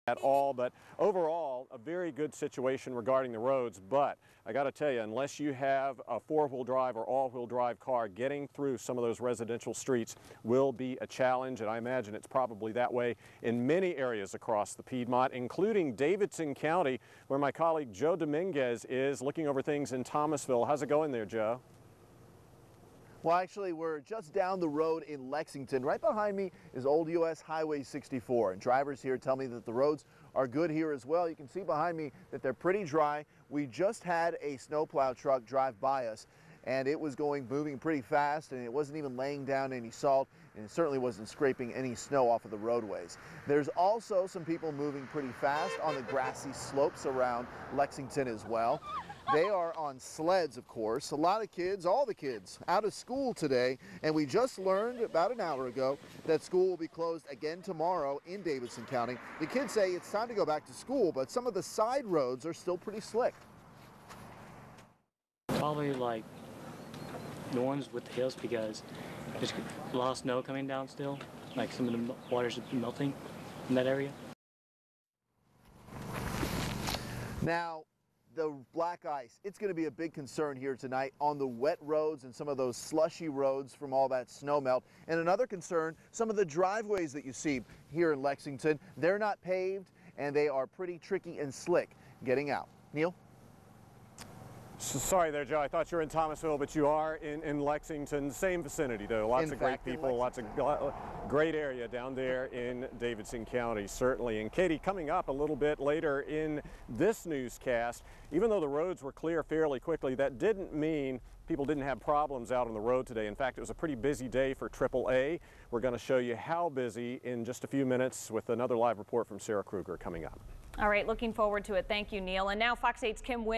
at all, but overall a very good situation regarding the roads. But I got to tell you, unless you have a four-wheel drive or all-wheel drive car, getting through some of those residential streets will be a challenge, and I imagine it's probably that way in many areas across the Piedmont, including Davidson County, where my colleague Joe Dominguez is looking over things in Thomasville. How's it going there, Joe? Well, actually, we're just down the road in Lexington. Right behind me is old US Highway 64, and drivers here tell me that the roads are good here as well. You can see behind me that they're pretty dry. We just had a snowplow truck drive by us, and it was moving pretty fast, and it wasn't even laying down any salt, and it certainly wasn't scraping any snow off of the roadways. There's also some people moving pretty fast on the grassy slopes around Lexington as well. They are on sleds, of course. A lot of kids, all the kids, out of school today, and we just learned about an hour ago that school will be closed again tomorrow in Davidson County. The kids say it's time to go back to school, but some of the side roads are still pretty slick. Probably like the ones with the hills, because there's a lot of snow coming down still, like some of the water's melting in that area. Now, the black ice, it's going to be a big concern here tonight on the wet roads and some of those slushy roads from all that snow melt. And another concern, some of the driveways that you see here in Lexington, they're not paved and they are pretty tricky and slick getting out. Neil? Sorry there, Joe. I thought you were in Thomasville, but you are in Lexington. Same vicinity, though. Lots of great people, lots of great area down there in Davidson County, certainly. And Katie, coming up a little bit later in this newscast, even though the roads were clear fairly quickly, that didn't mean people didn't have problems out on the road today. In fact, it was a pretty busy day for AAA. We're going to show you how busy in just a few minutes with another live report from Sarah Kruger coming up. All right, looking forward to it. Thank you, Neil. And now Fox 8's Kim Wynn.